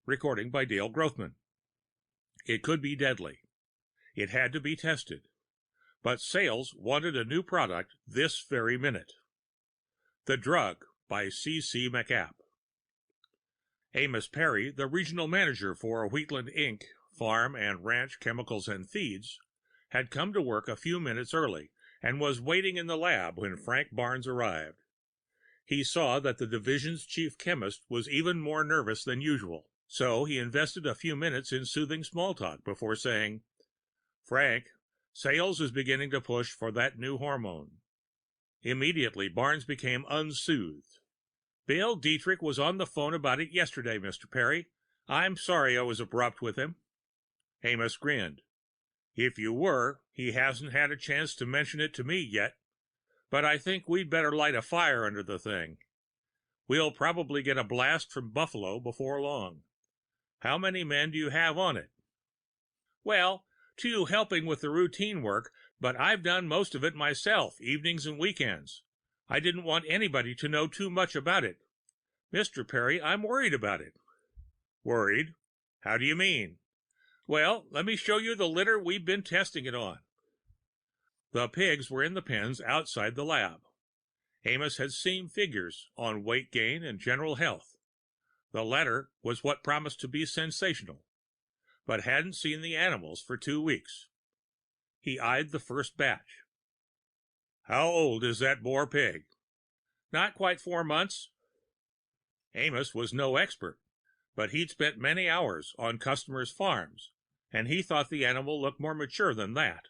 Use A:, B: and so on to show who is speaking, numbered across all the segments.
A: recording by Dale Grothman. It could be deadly. It had to be tested. But sales wanted a new product this very minute. The Drug by C.C. MacApp. Amos Perry, the regional manager for Wheatland Inc., Farm and Ranch Chemicals and Feeds, had come to work a few minutes early and was waiting in the lab when Frank Barnes arrived. He saw that the division's chief chemist was even more nervous than usual, so he invested a few minutes in soothing small talk before saying, "Frank, sales is beginning to push for that new hormone." Immediately, Barnes became unsoothed. "Bill Dietrich was on the phone about it yesterday, Mr. Perry. I'm sorry I was abrupt with him." Amos grinned. "If you were, he hasn't had a chance to mention it to me yet. But I think we'd better light a fire under the thing. We'll probably get a blast from Buffalo before long. How many men do you have on it?" "Well, 2 helping with the routine work, but I've done most of it myself, evenings and weekends. I didn't want anybody to know too much about it. Mr. Perry, I'm worried about it." "Worried? How do you mean?" "Well, let me show you the litter we've been testing it on." The pigs were in the pens outside the lab. Amos had seen figures on weight gain and general health. The latter was what promised to be sensational, but hadn't seen the animals for 2 weeks. He eyed the first batch. "How old is that Boer pig?" "Not quite 4 months." Amos was no expert, but he'd spent many hours on customers' farms, and he thought the animal looked more mature than that.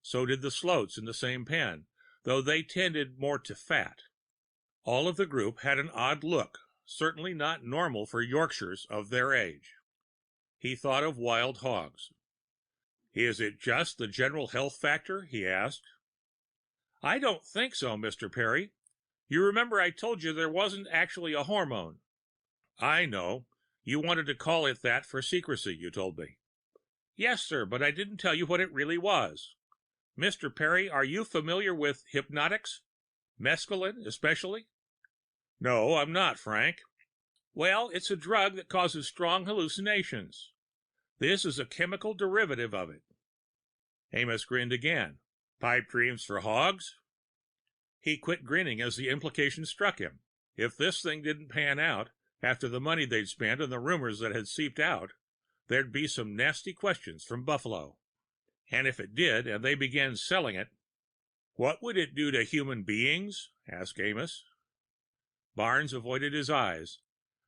A: So did the sloats in the same pen, though they tended more to fat. All of the group had an odd look, certainly not normal for Yorkshires of their age. He thought of wild hogs. "Is it just the general health factor?" he asked. "I don't think so, Mr. Perry. You remember I told you there wasn't actually a hormone." "I know. You wanted to call it that for secrecy, you told me." "Yes, sir, but I didn't tell you what it really was. Mr. Perry, are you familiar with hypnotics? Mescaline, especially?" "No, I'm not, Frank." "Well, it's a drug that causes strong hallucinations. This is a chemical derivative of it." Amos grinned again. "Pipe dreams for hogs?" He quit grinning as the implication struck him. If this thing didn't pan out, after the money they'd spent and the rumors that had seeped out, there'd be some nasty questions from Buffalo. And if it did, and they began selling it— "What would it do to human beings?" asked Amos. Barnes avoided his eyes.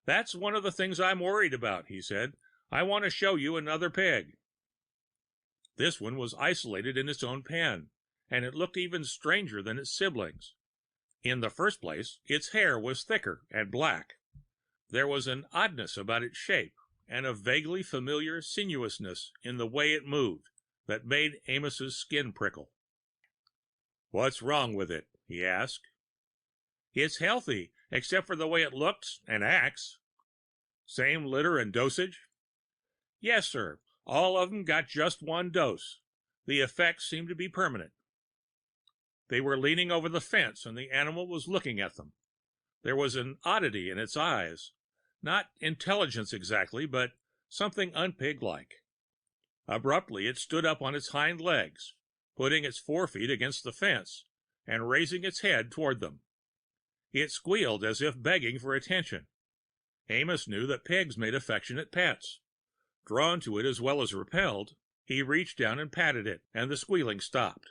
A: "That's one of the things I'm worried about," he said. "I want to show you another pig." This one was isolated in its own pen, and it looked even stranger than its siblings. In the first place, its hair was thicker and black. There was an oddness about its shape, and a vaguely familiar sinuousness in the way it moved that made Amos's skin prickle. "What's wrong with it?" he asked. "It's healthy, except for the way it looks and acts." "Same litter and dosage?" "Yes, sir. All of them got just 1 dose. The effects seem to be permanent." They were leaning over the fence, and the animal was looking at them. There was an oddity in its eyes. Not intelligence exactly, but something unpig-like. Abruptly, it stood up on its hind legs, putting its forefeet against the fence and raising its head toward them. It squealed as if begging for attention. Amos knew that pigs made affectionate pets. Drawn to it as well as repelled, he reached down and patted it, and the squealing stopped.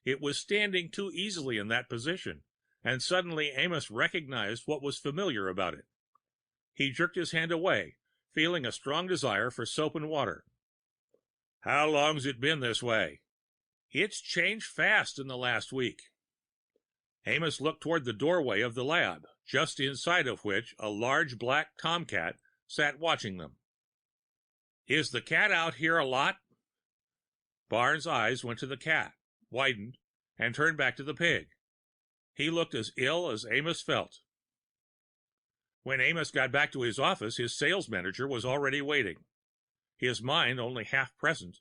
A: It was standing too easily in that position, and suddenly Amos recognized what was familiar about it. He jerked his hand away, feeling a strong desire for soap and water. "How long's it been this way?" "It's changed fast in the last week." Amos looked toward the doorway of the lab, just inside of which a large black tomcat sat watching them. "Is the cat out here a lot?" Barnes' eyes went to the cat, widened, and turned back to the pig. He looked as ill as Amos felt. When Amos got back to his office, his sales manager was already waiting. His mind only half present,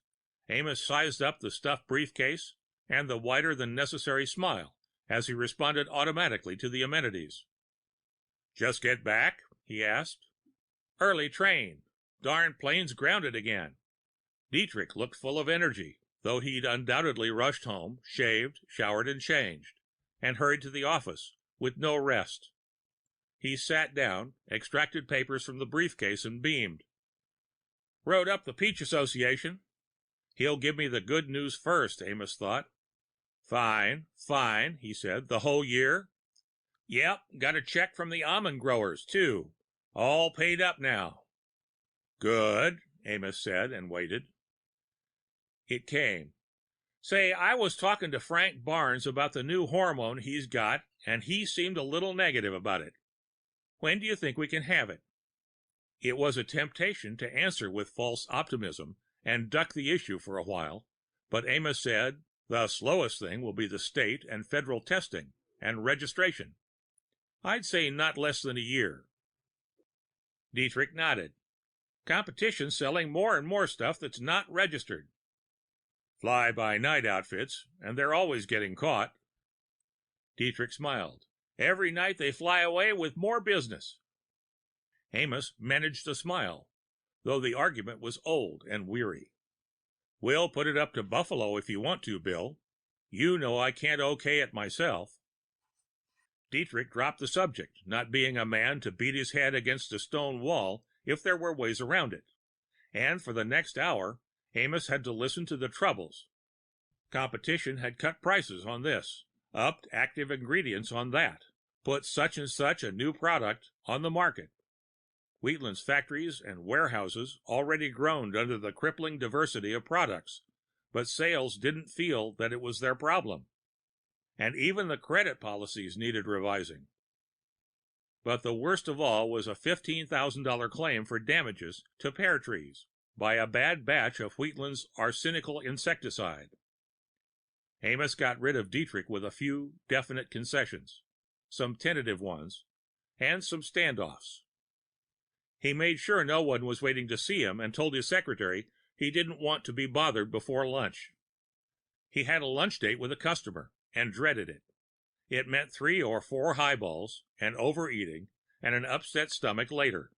A: Amos sized up the stuffed briefcase and the wider than necessary smile as he responded automatically to the amenities. "Just get back?" he asked. Early train. Darn plane's grounded again. Dietrich looked full of energy, though he'd undoubtedly rushed home, shaved, showered and changed, and hurried to the office with no rest. He sat down, extracted papers from the briefcase and beamed. Wrote up the Peach Association. He'll give me the good news first, Amos thought. Fine, fine, he said. The whole year? Yep, got a check from the almond growers, too. All paid up now. Good, Amos said and waited. It came. Say, I was talking to Frank Barnes about the new hormone he's got, and he seemed a little negative about it. When do you think we can have it? It was a temptation to answer with false optimism and duck the issue for a while, but Amos said, the slowest thing will be the state and federal testing and registration. I'd say not less than a year. Dietrich nodded. Competition's selling more and more stuff that's not registered. Fly-by-night outfits, and they're always getting caught. Dietrich smiled. Every night they fly away with more business. Amos managed to smile, though the argument was old and weary. We'll put it up to Buffalo if you want to, Bill. You know I can't okay it myself. Dietrich dropped the subject, not being a man to beat his head against a stone wall if there were ways around it. And for the next hour, Amos had to listen to the troubles. Competition had cut prices on this, upped active ingredients on that, put such and such a new product on the market. Wheatland's factories and warehouses already groaned under the crippling diversity of products, but sales didn't feel that it was their problem. And even the credit policies needed revising. But the worst of all was a $15,000 claim for damages to pear trees by a bad batch of Wheatland's arsenical insecticide. Amos got rid of Dietrich with a few definite concessions, some tentative ones, and some standoffs. He made sure no one was waiting to see him and told his secretary he didn't want to be bothered before lunch. He had a lunch date with a customer and dreaded it. It meant 3 or 4 highballs, and overeating, and an upset stomach later.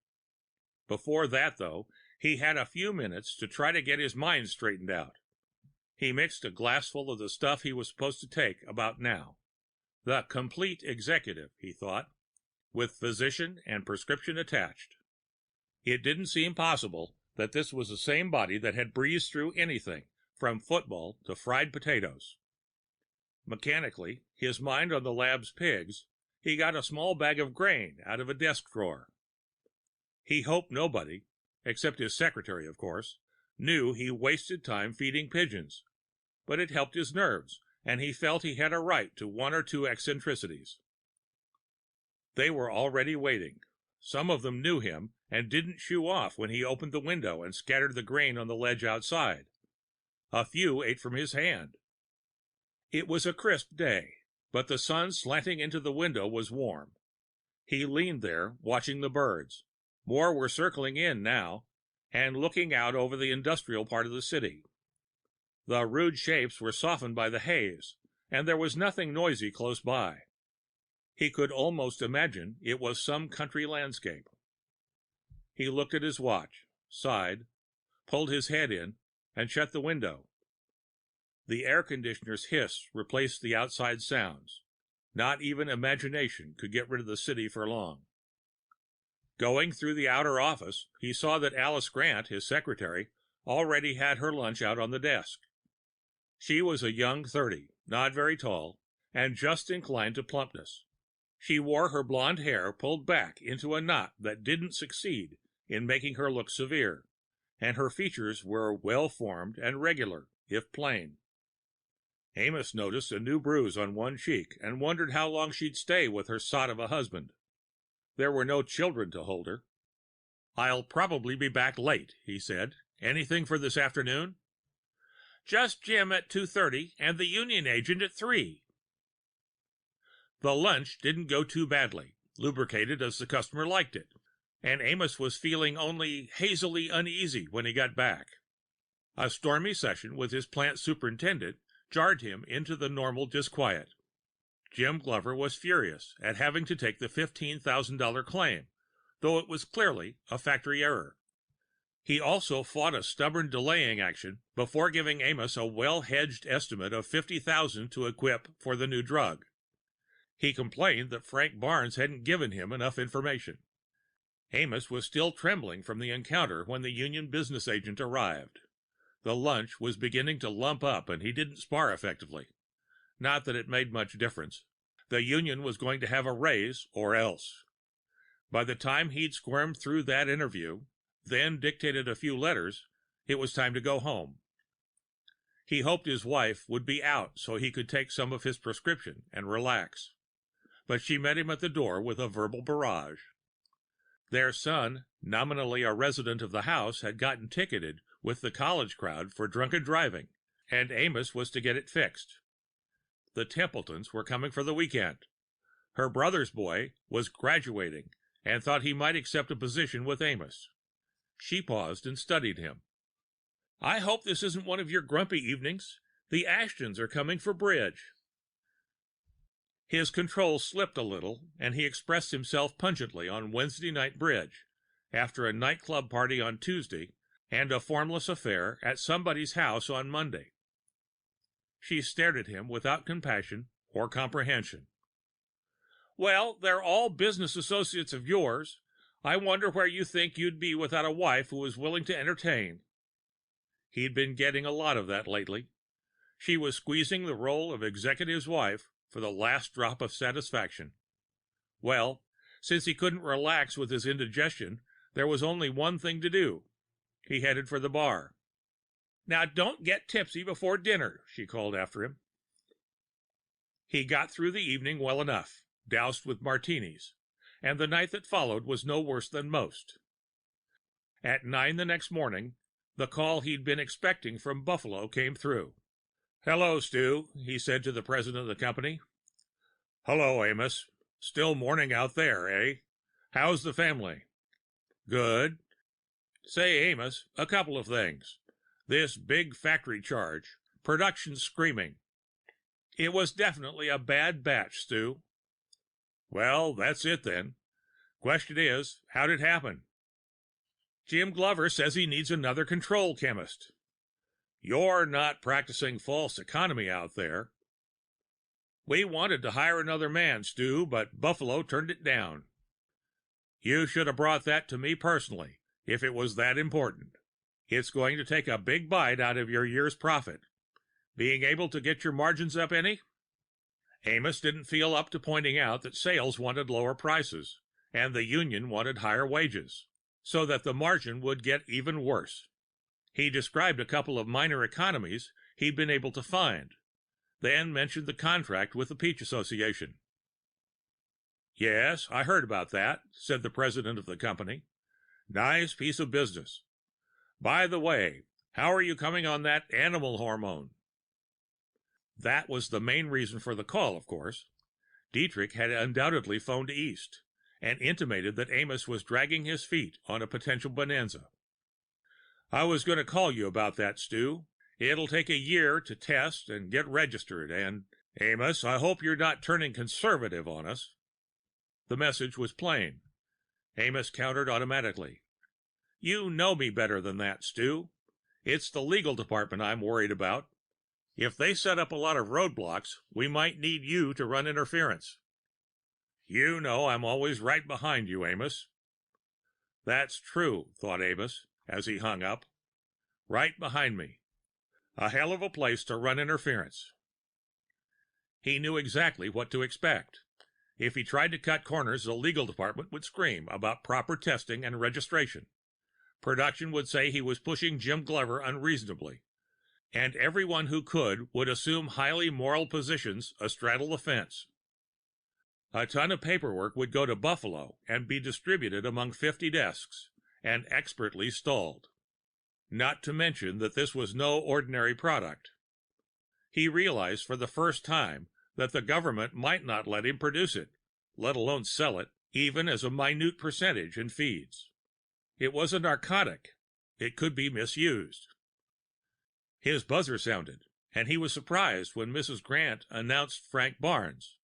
A: Before that, though, he had a few minutes to try to get his mind straightened out. He mixed a glassful of the stuff he was supposed to take about now. The complete executive, he thought, with physician and prescription attached. It didn't seem possible that this was the same body that had breezed through anything, from football to fried potatoes. Mechanically, his mind on the lab's pigs, he got a small bag of grain out of a desk drawer. He hoped nobody, except his secretary, of course, knew he wasted time feeding pigeons, but it helped his nerves, and he felt he had a right to 1 or 2 eccentricities. They were already waiting. Some of them knew him and didn't shoo off when he opened the window and scattered the grain on the ledge outside. A few ate from his hand. It was a crisp day, but the sun slanting into the window was warm. He leaned there, watching the birds. More were circling in now, and looking out over the industrial part of the city. The rude shapes were softened by the haze, and there was nothing noisy close by. He could almost imagine it was some country landscape. He looked at his watch, sighed, pulled his head in, and shut the window. The air conditioner's hiss replaced the outside sounds. Not even imagination could get rid of the city for long. Going through the outer office, he saw that Alice Grant, his secretary, already had her lunch out on the desk. She was a young 30, not very tall, and just inclined to plumpness. She wore her blonde hair pulled back into a knot that didn't succeed in making her look severe, and her features were well formed and regular, if plain. Amos noticed a new bruise on one cheek and wondered how long she'd stay with her sot of a husband. There were no children to hold her. I'll probably be back late, he said. Anything for this afternoon? Just Jim at 2:30 and the union agent at 3. The lunch didn't go too badly, lubricated as the customer liked it, and Amos was feeling only hazily uneasy when he got back. A stormy session with his plant superintendent jarred him into the normal disquiet. Jim Glover was furious at having to take the $15,000 claim, though it was clearly a factory error. He also fought a stubborn delaying action before giving Amos a well-hedged estimate of $50,000 to equip for the new drug. He complained that Frank Barnes hadn't given him enough information. Amos was still trembling from the encounter when the union business agent arrived. The lunch was beginning to lump up and he didn't spar effectively. Not that it made much difference. The union was going to have a raise or else. By the time he'd squirmed through that interview, then dictated a few letters, it was time to go home. He hoped his wife would be out so he could take some of his prescription and relax. But she met him at the door with a verbal barrage. Their son, nominally a resident of the house, had gotten ticketed with the college crowd for drunken driving, and Amos was to get it fixed. The Templetons were coming for the weekend. Her brother's boy was graduating and thought he might accept a position with Amos. She paused and studied him. "I hope this isn't one of your grumpy evenings. The Ashtons are coming for bridge." His control slipped a little, and he expressed himself pungently on Wednesday night bridge, after a nightclub party on Tuesday and a formless affair at somebody's house on Monday. She stared at him without compassion or comprehension. "Well, they're all business associates of yours. I wonder where you think you'd be without a wife who was willing to entertain." He'd been getting a lot of that lately. She was squeezing the role of executive's wife for the last drop of satisfaction. Well, since he couldn't relax with his indigestion, there was only one thing to do. He headed for the bar. "Now don't get tipsy before dinner," she called after him. He got through the evening well enough, doused with martinis, and the night that followed was no worse than most. At 9 the next morning, the call he'd been expecting from Buffalo came through. "Hello, Stu," he said to the president of the company. "Hello, Amos. Still morning out there, eh? How's the family?" "Good. Say, Amos, a couple of things. This big factory charge, production screaming. It was definitely a bad batch, Stu." "Well, that's it then. Question is, how'd it happen?" "Jim Glover says he needs another control chemist." "You're not practicing false economy out there?" "We wanted to hire another man, Stu, but Buffalo turned it down." "You should have brought that to me personally, if it was that important. It's going to take a big bite out of your year's profit. Being able to get your margins up any?" Amos didn't feel up to pointing out that sales wanted lower prices, and the union wanted higher wages, so that the margin would get even worse. He described a couple of minor economies he'd been able to find, then mentioned the contract with the Peach Association. "Yes, I heard about that," said the president of the company. "Nice piece of business. By the way, how are you coming on that animal hormone?" That was the main reason for the call, of course. Dietrich had undoubtedly phoned east and intimated that Amos was dragging his feet on a potential bonanza. "I was going to call you about that, Stu. It'll take a year to test and get registered, and Amos, I hope you're not turning conservative on us." The message was plain. Amos countered automatically. "You know me better than that, Stu. It's the legal department I'm worried about. If they set up a lot of roadblocks, we might need you to run interference." "You know I'm always right behind you, Amos." That's true, thought Amos, as he hung up. Right behind me. A hell of a place to run interference. He knew exactly what to expect. If he tried to cut corners, the legal department would scream about proper testing and registration. Production would say he was pushing Jim Glover unreasonably. And everyone who could would assume highly moral positions astraddle the fence. A ton of paperwork would go to Buffalo and be distributed among 50 desks and expertly stalled. Not to mention that this was no ordinary product. He realized for the first time that the government might not let him produce it, let alone sell it, even as a minute percentage in feeds. It was a narcotic. It could be misused. His buzzer sounded, and he was surprised when Mrs. Grant announced Frank Barnes.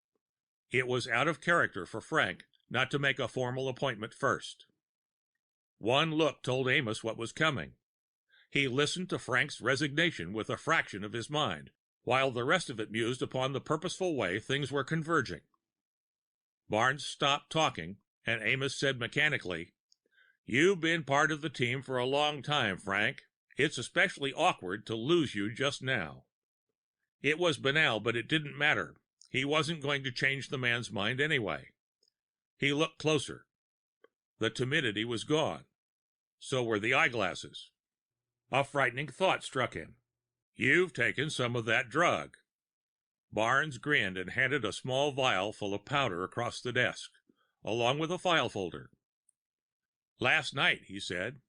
A: It was out of character for Frank not to make a formal appointment first. One look told Amos what was coming. He listened to Frank's resignation with a fraction of his mind, while the rest of it mused upon the purposeful way things were converging. Barnes stopped talking, and Amos said mechanically, "You've been part of the team for a long time, Frank. It's especially awkward to lose you just now." It was banal, but it didn't matter. He wasn't going to change the man's mind anyway. He looked closer. The timidity was gone. So were the eyeglasses. A frightening thought struck him. "You've taken some of that drug." Barnes grinned and handed a small vial full of powder across the desk, along with a file folder. "Last night," he said,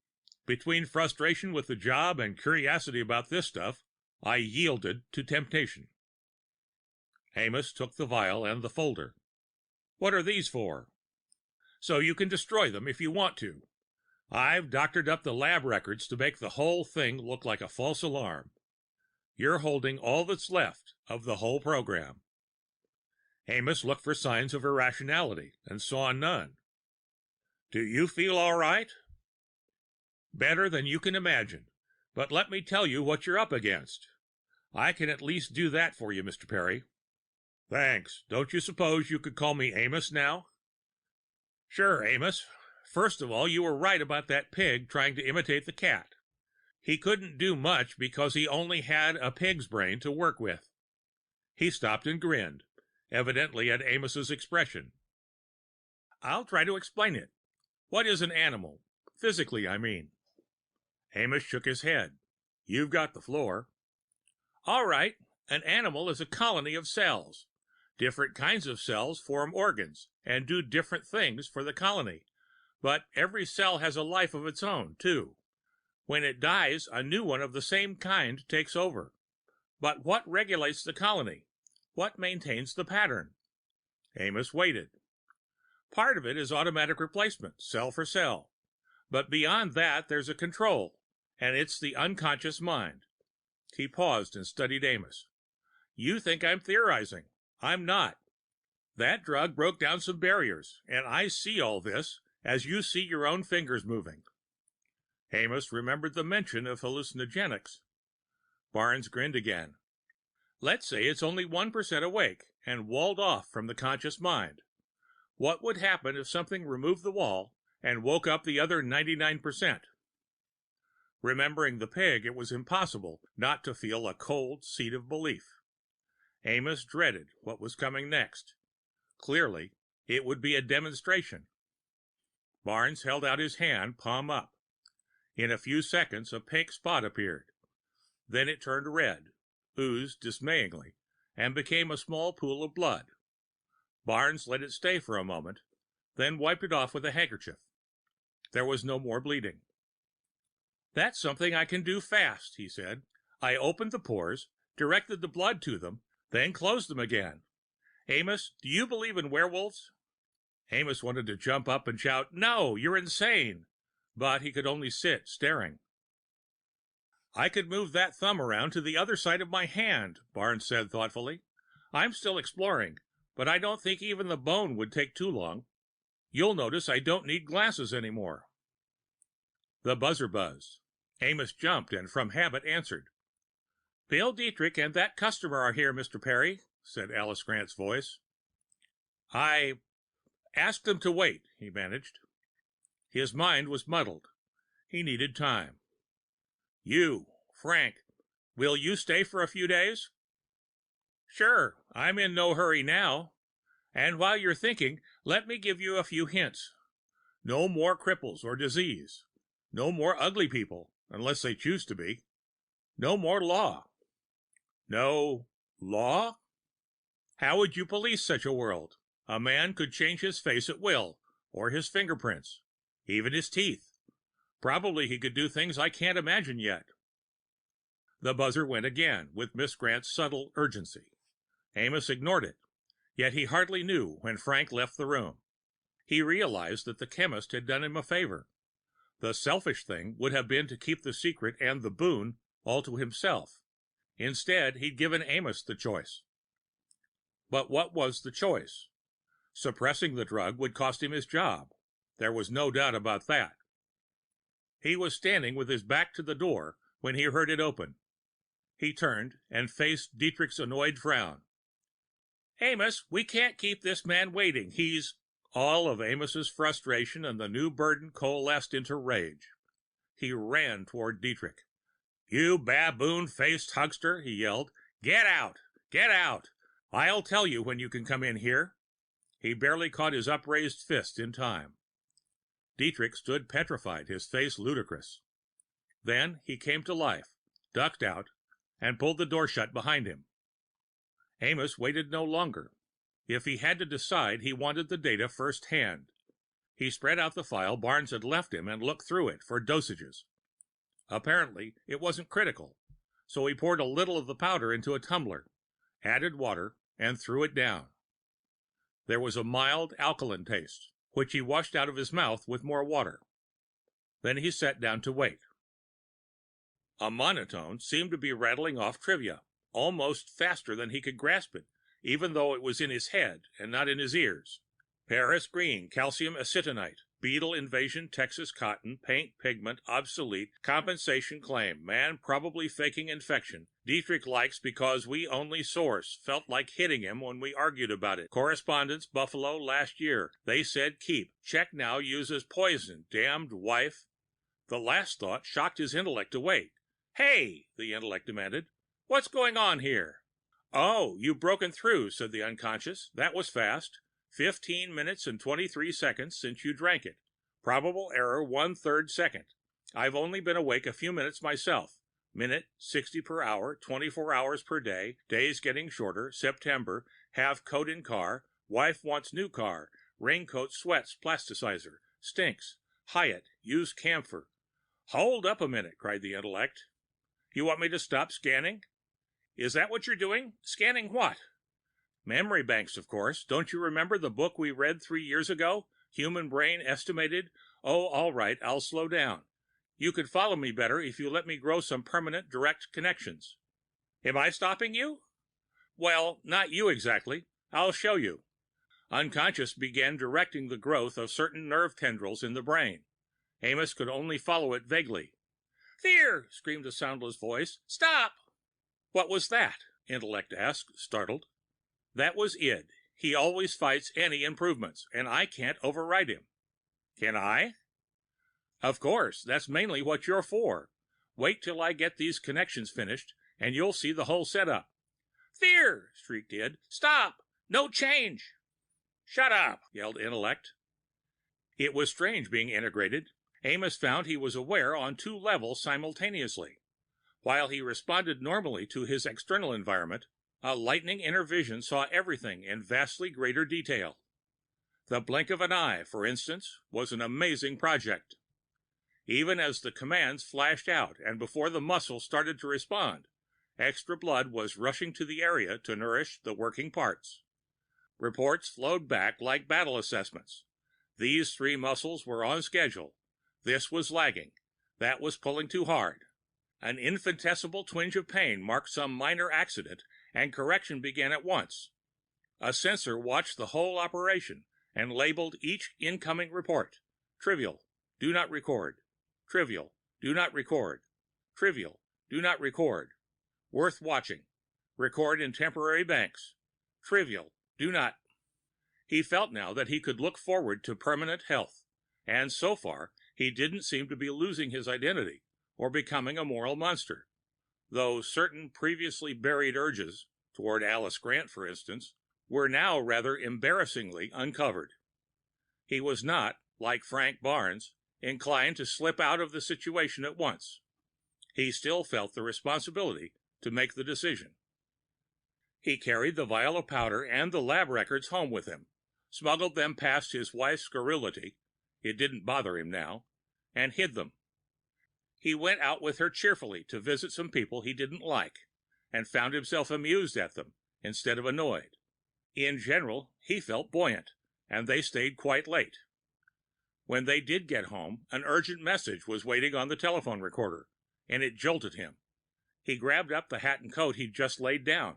A: "between frustration with the job and curiosity about this stuff, I yielded to temptation." Amos took the vial and the folder. "What are these for?" "So you can destroy them if you want to. I've doctored up the lab records to make the whole thing look like a false alarm. You're holding all that's left of the whole program." Amos looked for signs of irrationality and saw none. "Do you feel all right?" "Better than you can imagine. But let me tell you what you're up against. I can at least do that for you, Mr. Perry." "Thanks. Don't you suppose you could call me Amos now?" "Sure, Amos. First of all, you were right about that pig trying to imitate the cat. He couldn't do much because he only had a pig's brain to work with." He stopped and grinned, evidently at Amos's expression. "I'll try to explain it. What is an animal? Physically, I mean." Amos shook his head. "You've got the floor." "All right. An animal is a colony of cells. Different kinds of cells form organs and do different things for the colony. But every cell has a life of its own, too. When it dies, a new one of the same kind takes over. But what regulates the colony? What maintains the pattern?" Amos waited. "Part of it is automatic replacement, cell for cell. But beyond that, there's a control, and it's the unconscious mind." He paused and studied Amos. "You think I'm theorizing. I'm not. That drug broke down some barriers, and I see all this as you see your own fingers moving." Amos remembered the mention of hallucinogenics. Barnes grinned again. "Let's say it's only 1% awake and walled off from the conscious mind. What would happen if something removed the wall and woke up the other 99%? Remembering the pig, it was impossible not to feel a cold seed of belief. Amos dreaded what was coming next. Clearly, it would be a demonstration. Barnes held out his hand, palm up. In a few seconds, a pink spot appeared. Then it turned red, oozed dismayingly, and became a small pool of blood. Barnes let it stay for a moment, then wiped it off with a handkerchief. There was no more bleeding. "That's something I can do fast," he said. "I opened the pores, directed the blood to them, then closed them again. Amos, do you believe in werewolves?" Amos wanted to jump up and shout, "No, you're insane!" But he could only sit staring. "I could move that thumb around to the other side of my hand," Barnes said thoughtfully. "I'm still exploring, but I don't think even the bone would take too long. You'll notice I don't need glasses anymore." The buzzer buzzed. Amos jumped and from habit answered. "Bill Dietrich and that customer are here, Mr. Perry," said Alice Grant's voice. "I asked them to wait," he managed. His mind was muddled. He needed time. "You, Frank, will you stay for a few days?" "Sure. I'm in no hurry now. And while you're thinking, let me give you a few hints. No more cripples or disease. No more ugly people, unless they choose to be. No more law." "No law? How would you police such a world? A man could change his face at will, or his fingerprints, even his teeth. Probably he could do things I can't imagine yet." The buzzer went again, with Miss Grant's subtle urgency. Amos ignored it, yet he hardly knew when Frank left the room. He realized that the chemist had done him a favor. The selfish thing would have been to keep the secret and the boon all to himself. Instead, he'd given Amos the choice. But what was the choice? Suppressing the drug would cost him his job. There was no doubt about that. He was standing with his back to the door when he heard it open. He turned and faced Dietrich's annoyed frown. Amos, we can't keep this man waiting. He's... All of Amos's frustration and the new burden coalesced into rage. He ran toward Dietrich. You baboon-faced huckster, he yelled. Get out! Get out! I'll tell you when you can come in here. He barely caught his upraised fist in time. Dietrich stood petrified, his face ludicrous. Then he came to life, ducked out, and pulled the door shut behind him. Amos waited no longer. If he had to decide, he wanted the data firsthand. He spread out the file Barnes had left him and looked through it for dosages. Apparently, it wasn't critical, so he poured a little of the powder into a tumbler, added water, and threw it down. There was a mild alkaline taste, which he washed out of his mouth with more water. Then he sat down to wait. A monotone seemed to be rattling off trivia, almost faster than he could grasp it, even though it was in his head and not in his ears. Paris green, calcium acetonite, beetle invasion, Texas cotton, paint pigment, obsolete, compensation claim, man probably faking infection. Dietrich likes because we only source, felt like hitting him when we argued about it. Correspondence, Buffalo, last year. They said keep. Check now uses poison, damned wife. The last thought shocked his intellect awake. Hey, the intellect demanded. What's going on here? Oh, you've broken through, said the unconscious. That was fast. 15 minutes and 23 seconds since you drank it. Probable error 1/3 second. I've only been awake a few minutes myself. Minute, 60 per hour, 24 hours per day, days getting shorter, September, have coat in car, wife wants new car, raincoat sweats plasticizer, stinks, Hyatt, use camphor. Hold up a minute, cried the intellect. You want me to stop scanning? Is that what you're doing? Scanning what? Memory banks, of course. Don't you remember the book we read 3 years ago? Human Brain Estimated? Oh, all right, I'll slow down. You could follow me better if you let me grow some permanent direct connections. Am I stopping you? Well, not you exactly. I'll show you. Unconscious began directing the growth of certain nerve tendrils in the brain. Amos could only follow it vaguely. There! Screamed a soundless voice. Stop! What was that? Intellect asked, startled. That was id. He always fights any improvements, and I can't override him. Can I? Of course, that's mainly what you're for. Wait till I get these connections finished, and you'll see the whole setup. There! Shrieked id. Stop! No change! Shut up! Yelled intellect. It was strange being integrated. Amos found he was aware on 2 levels simultaneously. While he responded normally to his external environment, a lightning inner vision saw everything in vastly greater detail. The blink of an eye, for instance, was an amazing project. Even as the commands flashed out and before the muscles started to respond, extra blood was rushing to the area to nourish the working parts. Reports flowed back like battle assessments. These 3 muscles were on schedule. This was lagging. That was pulling too hard. An infinitesimal twinge of pain marked some minor accident, and correction began at once. A sensor watched the whole operation and labeled each incoming report. Trivial, do not record. Trivial, do not record. Trivial, do not record. Worth watching. Record in temporary banks. Trivial, do not. He felt now that he could look forward to permanent health, and so far he didn't seem to be losing his identity or becoming a moral monster, though certain previously buried urges, toward Alice Grant for instance, were now rather embarrassingly uncovered. He was not, like Frank Barnes, inclined to slip out of the situation at once. He still felt the responsibility to make the decision. He carried the vial of powder and the lab records home with him, smuggled them past his wife's garrulity, it didn't bother him now, and hid them. He went out with her cheerfully to visit some people he didn't like, and found himself amused at them instead of annoyed. In general, he felt buoyant, and they stayed quite late. When they did get home, an urgent message was waiting on the telephone recorder, and it jolted him. He grabbed up the hat and coat he'd just laid down.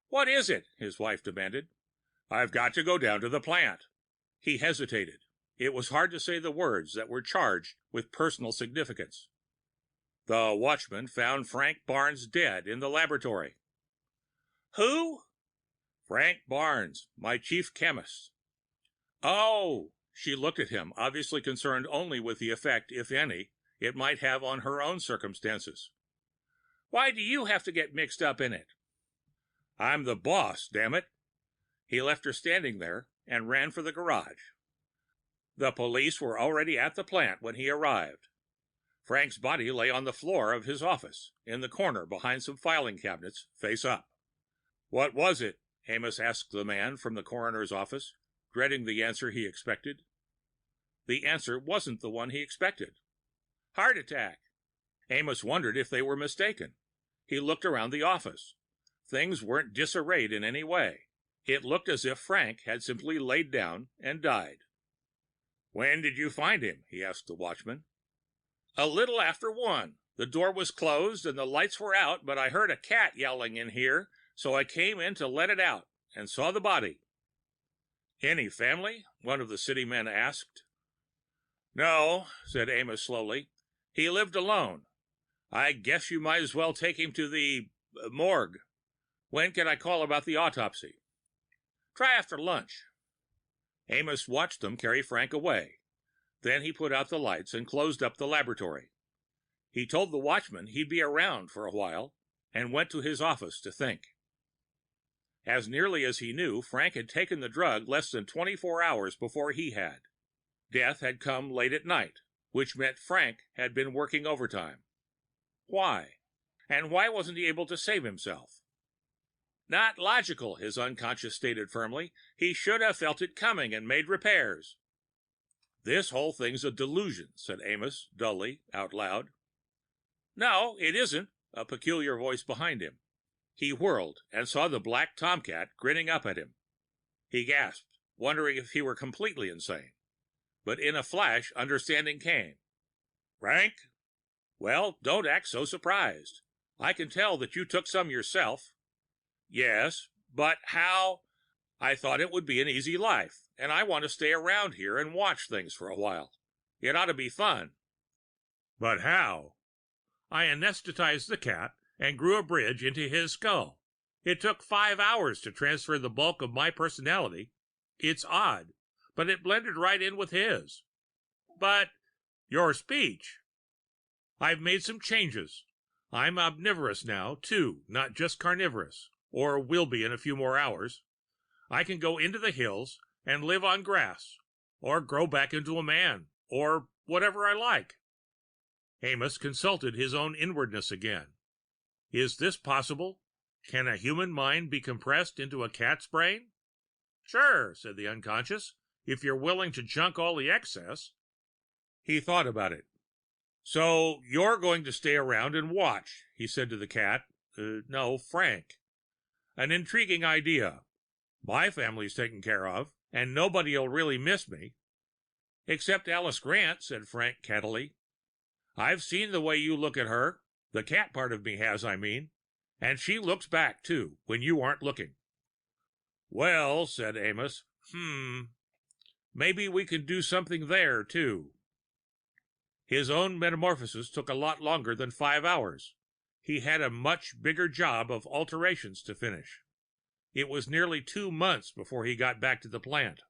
A: What is it? His wife demanded. I've got to go down to the plant. He hesitated. It was hard to say the words that were charged with personal significance. The watchman found Frank Barnes dead in the laboratory. Who? Frank Barnes, my chief chemist. Oh! She looked at him, obviously concerned only with the effect, if any, it might have on her own circumstances. Why do you have to get mixed up in it? I'm the boss, damn it. He left her standing there and ran for the garage. The police were already at the plant when he arrived. Frank's body lay on the floor of his office, in the corner behind some filing cabinets, face up. What was it? Amos asked the man from the coroner's office, dreading the answer he expected. The answer wasn't the one he expected. Heart attack. Amos wondered if they were mistaken. He looked around the office. Things weren't disarrayed in any way. It looked as if Frank had simply laid down and died. When did you find him? He asked the watchman. A little after 1. The door was closed and the lights were out, but I heard a cat yowling in here, so I came in to let it out and saw the body. Any family? One of the city men asked. No, said Amos slowly. He lived alone. I guess you might as well take him to the morgue. When can I call about the autopsy? Try after lunch. Amos watched them carry Frank away. Then he put out the lights and closed up the laboratory. He told the watchman he'd be around for a while and went to his office to think. As nearly as he knew, Frank had taken the drug less than 24 hours before he had. Death had come late at night, which meant Frank had been working overtime. Why? And why wasn't he able to save himself? Not logical, his unconscious stated firmly. He should have felt it coming and made repairs. This whole thing's a delusion, said Amos, dully, out loud. No, it isn't, a peculiar voice behind him. He whirled and saw the black tomcat grinning up at him. He gasped, wondering if he were completely insane. But in a flash, understanding came. Frank? Well, don't act so surprised. I can tell that you took some yourself. Yes, but how? I thought it would be an easy life, and I want to stay around here and watch things for a while. It ought to be fun. But how? I anesthetized the cat and grew a bridge into his skull. It took 5 hours to transfer the bulk of my personality. It's odd, but it blended right in with his. But your speech. I've made some changes. I'm omnivorous now, too, not just carnivorous, or will be in a few more hours. I can go into the hills and live on grass, or grow back into a man, or whatever I like. Amos consulted his own inwardness again. Is this possible? Can a human mind be compressed into a cat's brain? Sure, said the unconscious, if you're willing to chunk all the excess. He thought about it. So you're going to stay around and watch, he said to the cat. No, Frank. An intriguing idea. My family's taken care of, and nobody'll really miss me. Except Alice Grant, said Frank cattily. I've seen the way you look at her. The cat part of me has, I mean. And she looks back, too, when you aren't looking. Well, said Amos, maybe we could do something there, too. His own metamorphosis took a lot longer than 5 hours. He had a much bigger job of alterations to finish. It was nearly 2 months before he got back to the plant.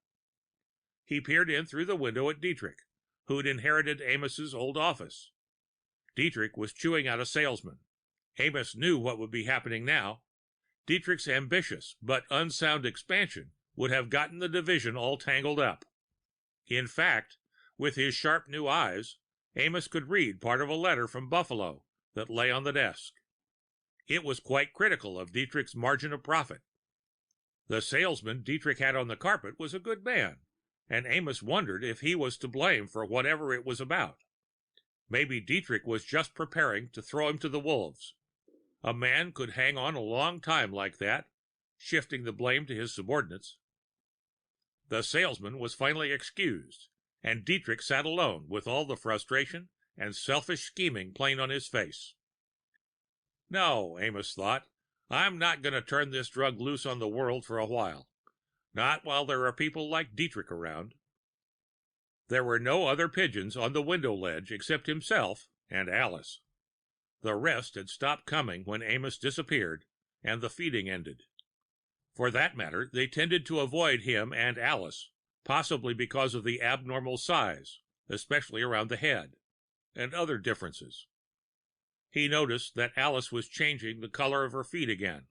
A: He peered in through the window at Dietrich, who'd inherited Amos's old office. Dietrich was chewing out a salesman. Amos knew what would be happening now. Dietrich's ambitious but unsound expansion would have gotten the division all tangled up. In fact, with his sharp new eyes, Amos could read part of a letter from Buffalo that lay on the desk. It was quite critical of Dietrich's margin of profit. The salesman Dietrich had on the carpet was a good man, and Amos wondered if he was to blame for whatever it was about. Maybe Dietrich was just preparing to throw him to the wolves. A man could hang on a long time like that, shifting the blame to his subordinates. The salesman was finally excused, and Dietrich sat alone with all the frustration and selfish scheming plain on his face. No, Amos thought, I'm not going to turn this drug loose on the world for a while. Not while there are people like Dietrich around. There were no other pigeons on the window ledge except himself and Alice. The rest had stopped coming when Amos disappeared and the feeding ended. For that matter, they tended to avoid him and Alice, possibly because of the abnormal size, especially around the head, and other differences. He noticed that Alice was changing the color of her feet again.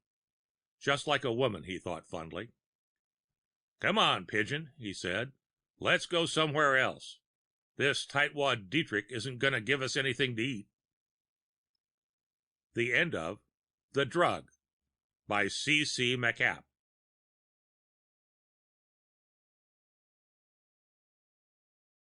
A: Just like a woman, he thought fondly. "Come on, pigeon," he said. "Let's go somewhere else. This tightwad Dietrich isn't going to give us anything to eat." The end of The Drug by C. C. MacApp.